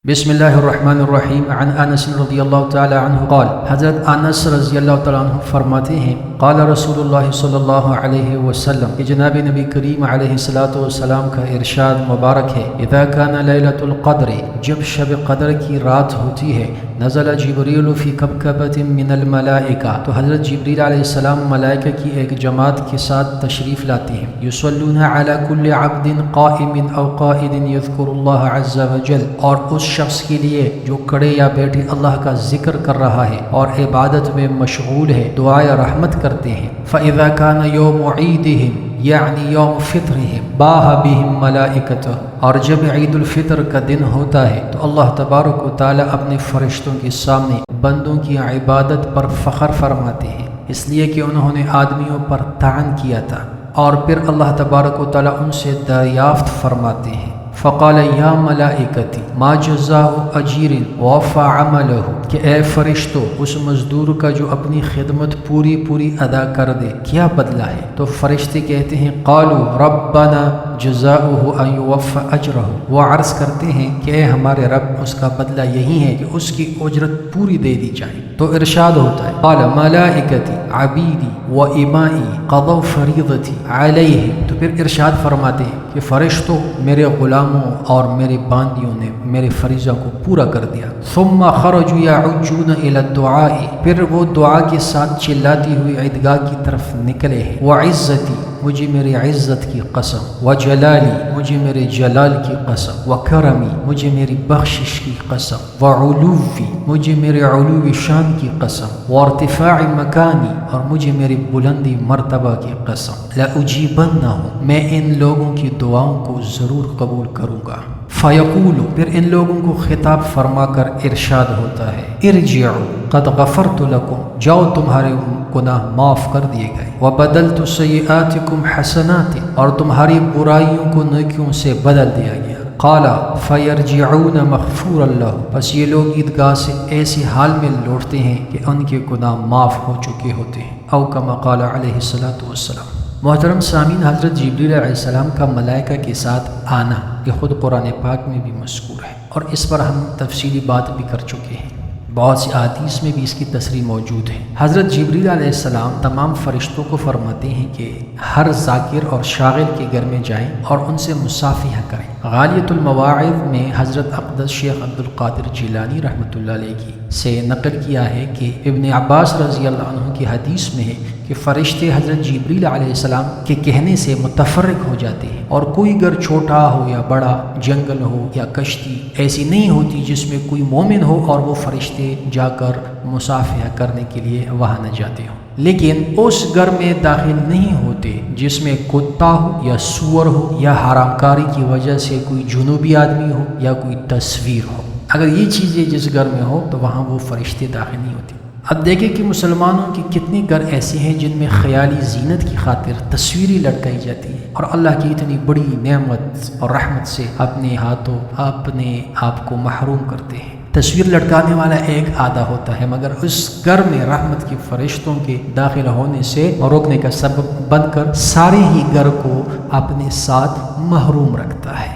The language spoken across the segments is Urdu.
بسم اللہ الرحمن الرحیم عن انس رضی اللہ تعالی عنہ قال، حضرت انس رضی اللہ تعالی عنہ فرماتے ہیں قال رسول اللہ صلی اللہ علیہ وسلم کہ جناب نبی کریم علیہ السلام کا ارشاد مبارک ہے، اذا کان لیلۃ القدر، جب شب قدر کی رات ہوتی ہے، نزل جبریل فی کبکبۃ من الملائکہ، تو حضرت جبریل علیہ السلام ملائکہ کی ایک جماعت کے ساتھ تشریف لاتے ہیں، یصلون علی کل عبد قائم او قائد یذکر اللہ عز وجل، اور اس شخص کے لیے جو کھڑے یا بیٹھے اللہ کا ذکر کر رہا ہے اور عبادت میں مشغول ہے، دعائے رحمت کرتے ہیں۔ فَإِذَا كَانَ يَوْمُ عِيدِهِمْ یعنی یوم فطرہم باہ بہم ملائکتہ، اور جب عید الفطر کا دن ہوتا ہے تو اللہ تبارک و تعالی اپنے فرشتوں کے سامنے بندوں کی عبادت پر فخر فرماتے ہیں، اس لیے کہ انہوں نے آدمیوں پر طعن کیا تھا، اور پھر اللہ تبارک و تعالی ان سے دریافت فرماتے ہیں، فقال یا ملائکتی ما جزاء اجیر ووفى عملہ، کہ اے فرشتو اس مزدور کا جو اپنی خدمت پوری ادا کر دے کیا بدلہ ہے؟ تو فرشتے کہتے ہیں قالوا ربنا جزاؤہ ان یوفى اجرہ، وہ عرض کرتے ہیں کہ اے ہمارے رب اس کا بدلہ یہی ہے کہ اس کی اجرت پوری دے دی جائے۔ تو ارشاد ہوتا ہے قال ملائکتی عبیدی و امائی قضوا فریضتی علیہم، تو پھر ارشاد فرماتے ہیں کہ فرشتوں میرے غلاموں اور میرے باندیوں نے میرے فریضہ کو پورا کر دیا۔ ثم خرجوا یعجون الی الدعاء، پھر وہ دعا کے ساتھ چلاتی ہوئی عیدگاہ کی طرف نکلے ہیں، وعزتی مجھے میری عزت کی قسم، وجلالی مجھے میرے جلال کی قسم، وکرمی مجھے میری بخشش کی قسم، وعلوی مجھے میرے علو شان کی قسم، وارتفاع مکانی اور مجھے میری بلندی مرتبہ کی قسم، لأجیبنہم میں ان لوگوں کی دعاؤں کو ضرور قبول کروں گا۔ فیقول پھر ان لوگوں کو خطاب فرما کر ارشاد ہوتا ہے ارجعوا قد غفرت لکم، جاؤ تمہارے گناہ معاف کر دیے گئے، وبدلت سیئاتکم حسنات اور تمہاری برائیوں کو نیکیوں سے بدل دیا گیا۔ قال فیرجعون مغفورا لہم، پس یہ لوگ عیدگاہ سے ایسے حال میں لوٹتے ہیں کہ ان کے گناہ معاف ہو چکے ہوتے ہیں، او کما قال علیہ السلام۔ محترم سامعین، حضرت جبریل علیہ السلام کا ملائکہ کے ساتھ آنا یہ خود قرآن پاک میں بھی مذکور ہے، اور اس پر ہم تفصیلی بات بھی کر چکے ہیں، بہت سی احادیث میں بھی اس کی تصریح موجود ہے۔ حضرت جبریل علیہ السلام تمام فرشتوں کو فرماتے ہیں کہ ہر ذاکر اور شاغل کے گھر میں جائیں اور ان سے مسافیہ کریں۔ غالیۃ المواعظ میں حضرت اقدس شیخ عبد القادر جیلانی رحمۃ اللہ علیہ کی سے نقل کیا ہے کہ ابن عباس رضی اللہ عنہ کی حدیث میں ہے کہ فرشتے حضرت جبریل علیہ السلام کے کہنے سے متفرق ہو جاتے ہیں، اور کوئی گھر چھوٹا ہو یا بڑا، جنگل ہو یا کشتی ایسی نہیں ہوتی جس میں کوئی مومن ہو اور وہ فرشتے جا کر مسافیہ کرنے کے لیے وہاں نہ جاتے ہوں، لیکن اس گھر میں داخل نہیں ہوتے جس میں کتا ہو یا سور ہو یا حرام کاری کی وجہ سے کوئی جنوبی آدمی ہو یا کوئی تصویر ہو۔ اگر یہ چیزیں جس گھر میں ہو تو وہاں وہ فرشتے داخل نہیں ہوتے۔ اب دیکھیں کہ مسلمانوں کی کتنے گھر ایسے ہیں جن میں خیالی زینت کی خاطر تصویریں لٹکائی جاتی ہیں، اور اللہ کی اتنی بڑی نعمت اور رحمت سے اپنے ہاتھوں اپنے آپ کو محروم کرتے ہیں۔ تصویر لٹکانے والا ایک آدھا ہوتا ہے، مگر اس گھر میں رحمت کے فرشتوں کے داخل ہونے سے روکنے کا سبب بن کر سارے ہی گھر کو اپنے ساتھ محروم رکھتا ہے۔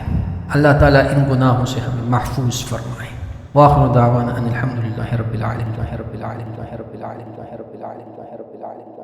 اللہ تعالیٰ ان گناہوں سے ہمیں محفوظ فرمائے۔ وآخر دعوانا ان الحمد للہ رب العالمین رب العالمین رب العالمین رب العالمین رب العالمین رب العالمین۔